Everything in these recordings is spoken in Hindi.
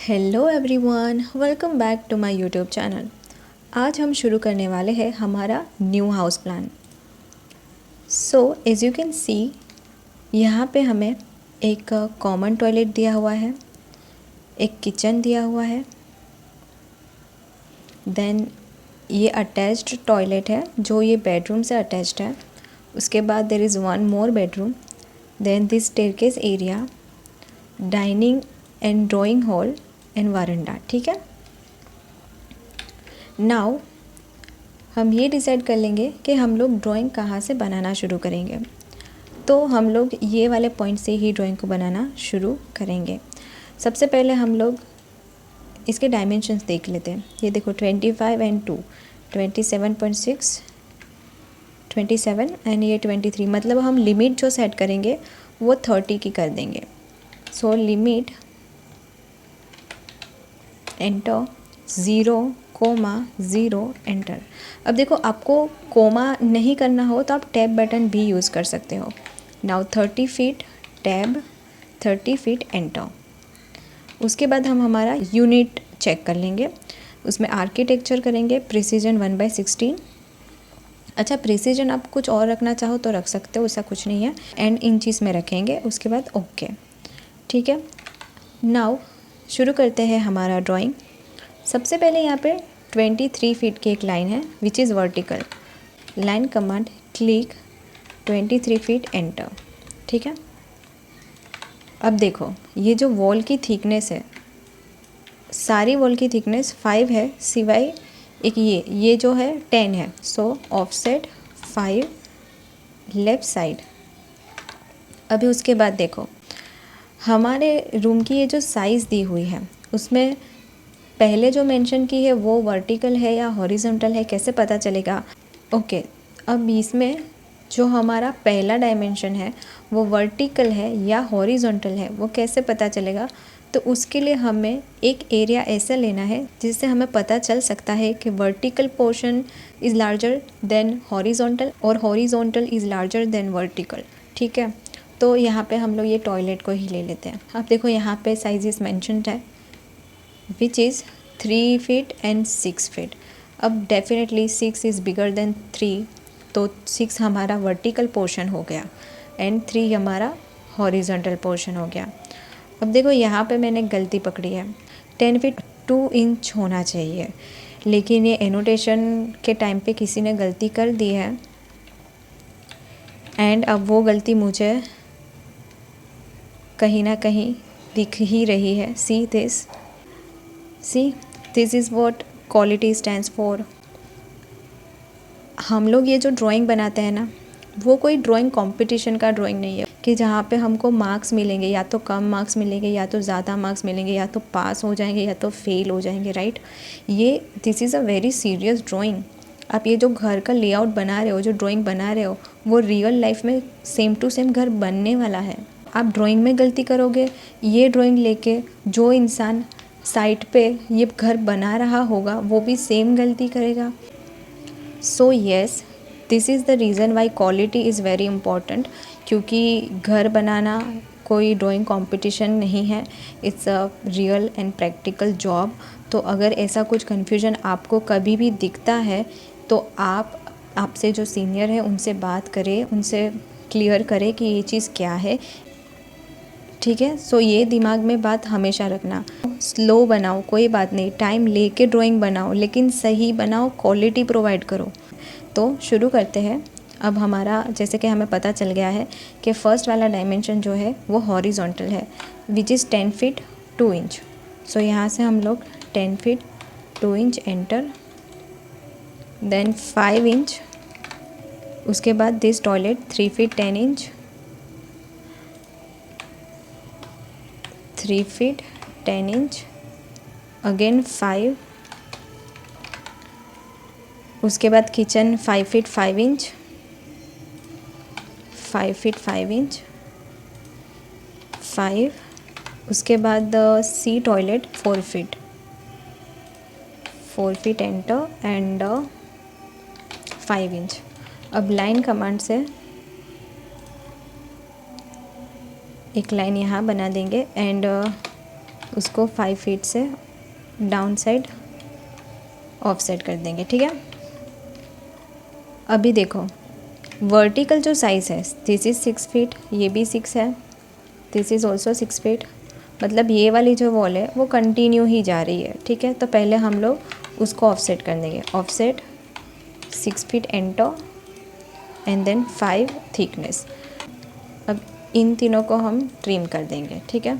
Hello everyone, welcome back to my YouTube channel. आज हम शुरू करने वाले हैं हमारा new house plan. So as you can see, यहाँ पे हमें एक कॉमन टॉयलेट दिया हुआ है, एक किचन दिया हुआ है, देन ये अटैच्ड टॉयलेट है जो ये बेडरूम से अटैच्ड है। उसके बाद there is one more bedroom, then this staircase area, dining and drawing hall and veranda. ठीक है, नाउ हम ये डिसाइड कर लेंगे कि हम लोग ड्राइंग कहाँ से बनाना शुरू करेंगे। तो हम लोग ये वाले पॉइंट से ही ड्राइंग को बनाना शुरू करेंगे। सबसे पहले हम लोग इसके डायमेंशंस देख लेते हैं। ये देखो 25 एंड 2, 27.6, 27 एंड ये 23। मतलब हम लिमिट जो सेट करेंगे वो 30 की कर देंगे। So limit enter 0,0 enter. अब देखो, आपको कोमा नहीं करना हो तो आप टैब बटन भी यूज़ कर सकते हो। Now 30 feet tab, 30 feet enter. उसके बाद हम हमारा यूनिट चेक कर लेंगे। उसमें आर्किटेक्चर करेंगे, प्रिसीजन 1/16। अच्छा, प्रिसीजन आप कुछ और रखना चाहो तो रख सकते हो, ऐसा कुछ नहीं है। एंड इंचीज़ में रखेंगे। उसके बाद ओके, ठीक है। नाउ शुरू करते हैं हमारा ड्राइंग। सबसे पहले यहाँ पे 23 फीट की एक लाइन है which is vertical. Line command click 23 feet enter. ठीक है, अब देखो ये जो वॉल की थिकनेस है, सारी वॉल की थिकनेस 5 है, सिवाय एक ये जो है 10 है। सो ऑफसेट 5 लेफ़्ट साइड। अभी उसके बाद देखो, हमारे रूम की ये जो साइज़ दी हुई है उसमें पहले जो मेंशन की है वो वर्टिकल है या हॉरिजॉन्टल है, कैसे पता चलेगा? ओके, अब इसमें जो हमारा पहला डायमेंशन है वो वर्टिकल है या हॉरिजॉन्टल है, वो कैसे पता चलेगा? तो उसके लिए हमें एक एरिया ऐसा लेना है जिससे हमें पता चल सकता है कि vertical portion is larger than horizontal और horizontal is larger than vertical. ठीक है, तो यहाँ पे हम लोग ये टॉयलेट को ही ले लेते हैं। अब देखो यहाँ पे साइजेस मेंशन्ड है which is 3 feet and 6 feet. अब डेफिनेटली 6 इज़ बिगर देन 3, तो 6 हमारा वर्टिकल पोर्शन हो गया एंड 3 हमारा हॉरिजॉन्टल पोर्शन हो गया। अब देखो यहाँ पे मैंने गलती पकड़ी है, 10 फीट 2 इंच होना चाहिए, लेकिन ये एनोटेशन के टाइम पे किसी ने गलती कर दी है एंड अब वो गलती मुझे कहीं ना कहीं दिख ही रही है। See this is what quality stands for. हम लोग ये जो ड्राइंग बनाते हैं ना, वो कोई ड्राइंग कंपटीशन का ड्राइंग नहीं है कि जहाँ पे हमको मार्क्स मिलेंगे, या तो कम मार्क्स मिलेंगे या तो ज़्यादा मार्क्स मिलेंगे, या तो पास हो जाएंगे या तो फेल हो जाएंगे, राइट। ये this is a very serious drawing. आप ये जो घर का लेआउट बना रहे हो, जो ड्राइंग बना रहे हो, वो रियल लाइफ में सेम टू सेम घर बनने वाला है। आप ड्राइंग में गलती करोगे, ये ड्राइंग लेके जो इंसान साइट पे ये घर बना रहा होगा वो भी सेम गलती करेगा। So yes, this is the reason why quality is very important. क्योंकि घर बनाना कोई ड्राइंग कंपटीशन नहीं है, it's a real and practical job. तो अगर ऐसा कुछ कन्फ्यूजन आपको कभी भी दिखता है तो आपसे जो सीनियर है उनसे बात करें, उनसे क्लियर करें कि ये चीज़ क्या है। ठीक है, सो ये दिमाग में बात हमेशा रखना। स्लो बनाओ कोई बात नहीं, टाइम लेके ड्राइंग बनाओ, लेकिन सही बनाओ, क्वालिटी प्रोवाइड करो। तो शुरू करते हैं। अब हमारा जैसे कि हमें पता चल गया है कि फ़र्स्ट वाला डायमेंशन जो है वो हॉरिजॉन्टल है which is 10 feet 2 inch. So यहाँ से हम लोग 10 feet 2 inch enter, then 5 inch. उसके बाद this toilet 3 feet 10 inch, 3 feet 10 inch, again 5। उसके बाद kitchen 5 feet 5 inch, 5 feet 5 inch, 5। उसके बाद C toilet 4 feet, 4 feet enter and 5 inch. अब लाइन कमांड से एक लाइन यहाँ बना देंगे एंड उसको 5 फीट से डाउन साइड ऑफसेट कर देंगे। ठीक है, अभी देखो वर्टिकल जो साइज़ है दिस इज़ 6 फीट, ये भी 6 है, दिस इज़ ऑल्सो 6 फीट, मतलब ये वाली जो वॉल है वो कंटिन्यू ही जा रही है। ठीक है, तो पहले हम लोग उसको ऑफसेट कर देंगे। Offset 6 feet enter and then 5 thickness. अब इन तीनों को हम ट्रिम कर देंगे। ठीक है,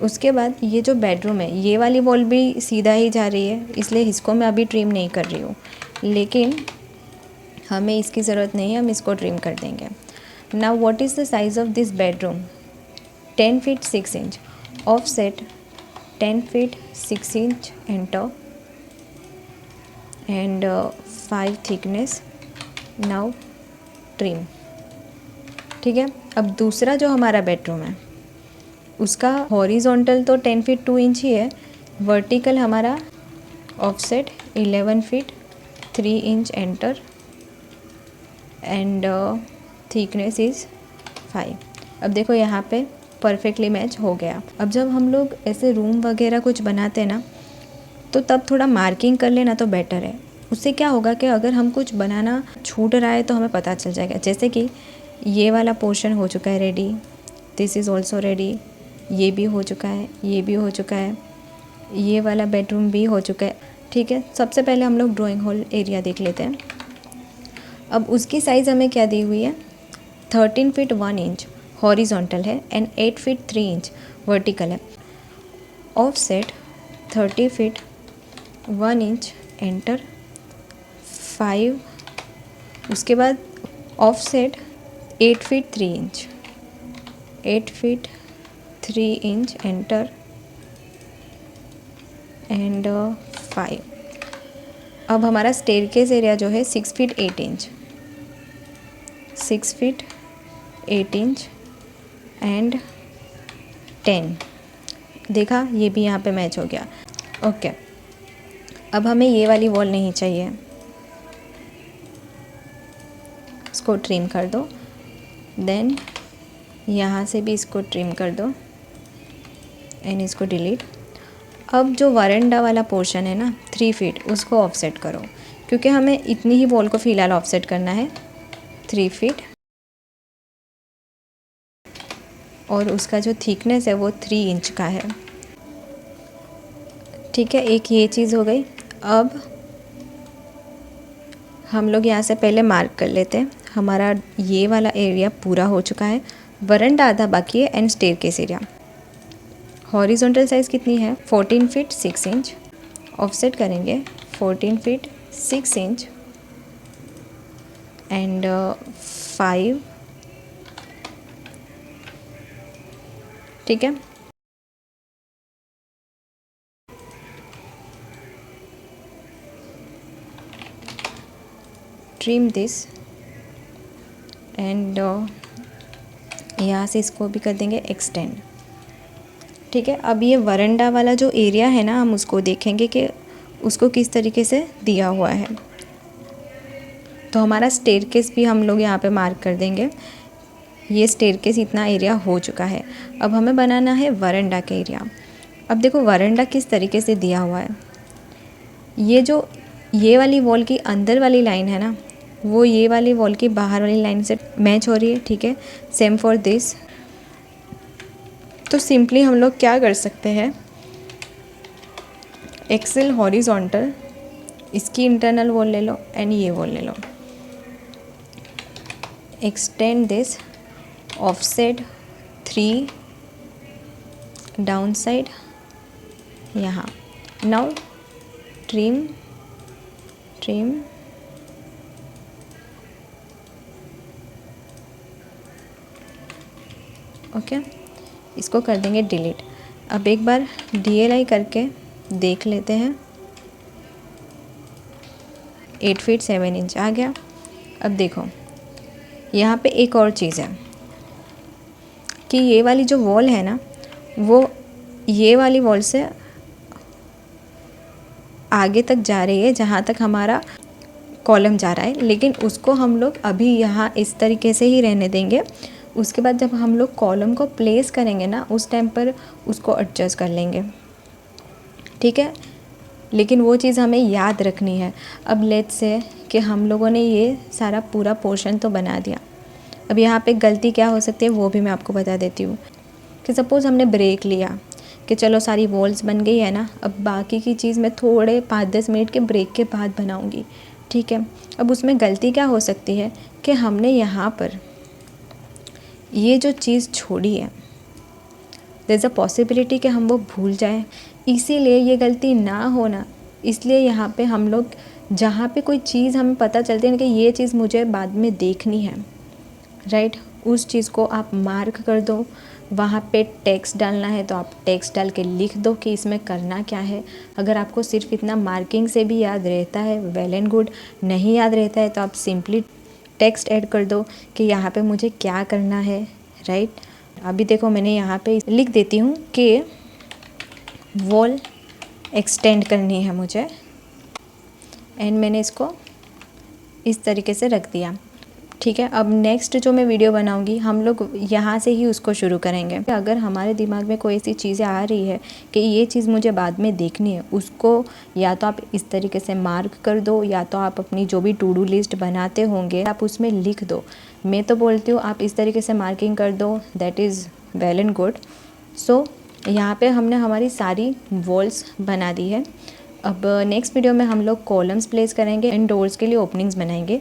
उसके बाद ये जो बेडरूम है ये वाली वॉल भी सीधा ही जा रही है, इसलिए इसको मैं अभी ट्रिम नहीं कर रही हूँ, लेकिन हमें इसकी ज़रूरत नहीं है, हम इसको ट्रिम कर देंगे। Now what is the size of this bedroom? 10 feet 6 inch, offset 10 feet 6 inch enter and 5 thickness. Now trim. ठीक है, अब दूसरा जो हमारा बेडरूम है उसका हॉरिजॉन्टल तो 10 फीट 2 इंच ही है, वर्टिकल हमारा offset 11 feet 3 inch enter and thickness is 5। अब देखो यहाँ पे परफेक्टली मैच हो गया। अब जब हम लोग ऐसे रूम वगैरह कुछ बनाते हैं ना, तो तब थोड़ा मार्किंग कर लेना तो बेटर है। उससे क्या होगा कि अगर हम कुछ बनाना छूट रहा है तो हमें पता चल जाएगा। जैसे कि ये वाला पोर्शन हो चुका है ready, this is also ready, ये भी हो चुका है, ये भी हो चुका है, ये वाला बेडरूम भी हो चुका है। ठीक है, सबसे पहले हम लोग ड्राइंग हॉल एरिया देख लेते हैं। अब उसकी साइज़ हमें क्या दी हुई है? 13 फीट 1 इंच हॉरिजॉन्टल है एंड 8 फीट 3 इंच वर्टिकल है। ऑफसेट 30 फीट 1 इंच एंटर 5, उसके बाद offset 8 feet 3 inch, 8 feet 3 inch enter and 5। अब हमारा स्टेयरकेस एरिया जो है 6 feet 8 inch, 6 feet 8 inch and 10। देखा, ये भी यहाँ पे मैच हो गया। ओके, अब हमें ये वाली वॉल नहीं चाहिए, इसको ट्रिम कर दो। देन यहाँ से भी इसको ट्रिम कर दो एंड इसको डिलीट। अब जो वरांडा वाला पोर्शन है ना 3 फीट, उसको ऑफसेट करो, क्योंकि हमें इतनी ही वॉल को फ़िलहाल ऑफसेट करना है 3 फीट, और उसका जो थिकनेस है वो 3 इंच का है। ठीक है, एक ये चीज़ हो गई। अब हम लोग यहाँ से पहले मार्क कर लेते हैं। हमारा ये वाला एरिया पूरा हो चुका है, वरांडा आधा बाकी है and staircase area. Horizontal size कितनी है? 14 फीट 6 इंच, ऑफसेट करेंगे 14 फीट 6 इंच एंड 5। ठीक है, ट्रिम दिस एंड यहाँ से इसको भी कर देंगे एक्सटेंड। ठीक है, अब ये वरांडा वाला जो एरिया है ना, हम उसको देखेंगे कि उसको किस तरीके से दिया हुआ है। तो हमारा स्टेयरकेस भी हम लोग यहाँ पे मार्क कर देंगे। ये स्टेयरकेस इतना एरिया हो चुका है। अब हमें बनाना है वरांडा का एरिया। अब देखो वरांडा किस तरीके से दिया हुआ है। ये वाली वॉल की अंदर वाली लाइन है ना, वो ये वाली वॉल की बाहर वाली लाइन से मैच हो रही है। ठीक है, सेम फॉर दिस। तो सिंपली हम लोग क्या कर सकते हैं, एक्सेल हॉरिजॉन्टल, इसकी इंटरनल वॉल ले लो एंड ये वॉल ले लो, extend this, offset 3 down side यहाँ। नाउ ट्रिम ओके, इसको कर देंगे डिलीट। अब एक बार DLI करके देख लेते हैं। 8 फीट 7 इंच आ गया। अब देखो यहाँ पे एक और चीज़ है कि ये वाली जो वॉल है ना, वो ये वाली वॉल से आगे तक जा रही है जहाँ तक हमारा कॉलम जा रहा है, लेकिन उसको हम लोग अभी यहाँ इस तरीके से ही रहने देंगे। उसके बाद जब हम लोग कॉलम को प्लेस करेंगे ना, उस टाइम पर उसको एडजस्ट कर लेंगे, ठीक है। लेकिन वो चीज़ हमें याद रखनी है। अब लेट्स से कि हम लोगों ने ये सारा पूरा पोर्शन तो बना दिया, अब यहाँ पे गलती क्या हो सकती है वो भी मैं आपको बता देती हूँ। कि सपोज़ हमने ब्रेक लिया कि चलो सारी वॉल्स बन गई है ना, अब बाकी की चीज़ मैं थोड़े 5-10 मिनट के ब्रेक के बाद बनाऊँगी, ठीक है। अब उसमें गलती क्या हो सकती है कि हमने यहाँ पर ये जो चीज़ छोड़ी है, देयर इज़ अ पॉसिबिलिटी कि हम वो भूल जाएं। इसीलिए ये गलती ना होना, इसलिए यहाँ पे हम लोग जहाँ पे कोई चीज़ हमें पता चलती है ना कि ये चीज़ मुझे बाद में देखनी है, राइट, उस चीज़ को आप मार्क कर दो। वहाँ पे टेक्स्ट डालना है तो आप टेक्स्ट डाल के लिख दो कि इसमें करना क्या है। अगर आपको सिर्फ इतना मार्किंग से भी याद रहता है, वेल एंड गुड। नहीं याद रहता है तो आप सिंपली टेक्स्ट ऐड कर दो कि यहाँ पे मुझे क्या करना है, राइट। अभी देखो मैंने यहाँ पे लिख देती हूँ कि वॉल एक्सटेंड करनी है मुझे, एंड मैंने इसको इस तरीके से रख दिया, ठीक है। अब नेक्स्ट जो मैं वीडियो बनाऊंगी हम लोग यहाँ से ही उसको शुरू करेंगे। अगर हमारे दिमाग में कोई ऐसी चीज़ें आ रही है कि ये चीज़ मुझे बाद में देखनी है, उसको या तो आप इस तरीके से मार्क कर दो, या तो आप अपनी जो भी टू डू लिस्ट बनाते होंगे आप उसमें लिख दो। मैं तो बोलती हूँ आप इस तरीके से मार्किंग कर दो, that is well and good. So यहाँ पे हमने हमारी सारी वॉल्स बना दी है। अब नेक्स्ट वीडियो में हम लोग कॉलम्स प्लेस करेंगे एंड डोर्स के लिए ओपनिंग्स बनाएंगे।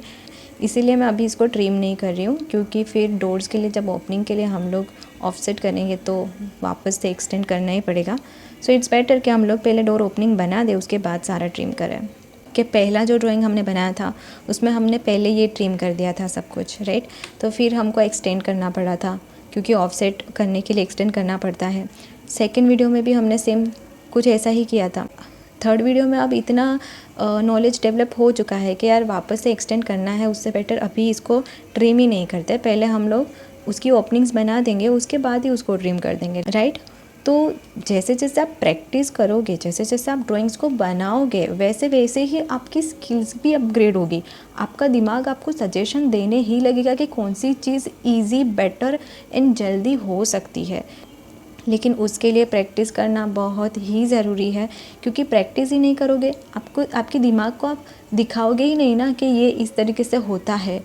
इसीलिए मैं अभी इसको ट्रिम नहीं कर रही हूँ, क्योंकि फिर डोर्स के लिए जब ओपनिंग के लिए हम लोग ऑफसेट करेंगे तो वापस से एक्सटेंड करना ही पड़ेगा। सो इट्स बेटर कि हम लोग पहले डोर ओपनिंग बना दें, उसके बाद सारा ट्रिम करें। कि पहला जो ड्राइंग हमने बनाया था उसमें हमने पहले ये ट्रिम कर दिया था सब कुछ, राइट। तो फिर हमको एक्सटेंड करना पड़ा था, क्योंकि ऑफसेट करने के लिए एक्सटेंड करना पड़ता है। सेकेंड वीडियो में भी हमने सेम कुछ ऐसा ही किया था। थर्ड वीडियो में अब इतना नॉलेज डेवलप हो चुका है कि यार वापस से एक्सटेंड करना है, उससे बेटर अभी इसको ट्रिम ही नहीं करते, पहले हम लोग उसकी ओपनिंग्स बना देंगे, उसके बाद ही उसको ट्रिम कर देंगे, राइट। तो जैसे जैसे आप प्रैक्टिस करोगे, जैसे जैसे आप ड्राइंग्स को बनाओगे, वैसे वैसे ही आपकी स्किल्स भी अपग्रेड होगी। आपका दिमाग आपको सजेशन देने ही लगेगा कि कौन सी चीज़ ईजी, बेटर एंड जल्दी हो सकती है। लेकिन उसके लिए प्रैक्टिस करना बहुत ही ज़रूरी है, क्योंकि प्रैक्टिस ही नहीं करोगे, आपके दिमाग को आप दिखाओगे ही नहीं ना कि ये इस तरीके से होता है,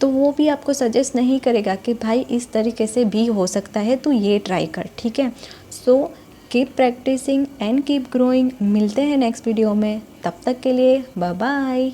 तो वो भी आपको सजेस्ट नहीं करेगा कि भाई इस तरीके से भी हो सकता है, तो ये ट्राई कर, ठीक है। So keep practicing and keep growing. मिलते हैं नेक्स्ट वीडियो में, तब तक के लिए बाय बाय।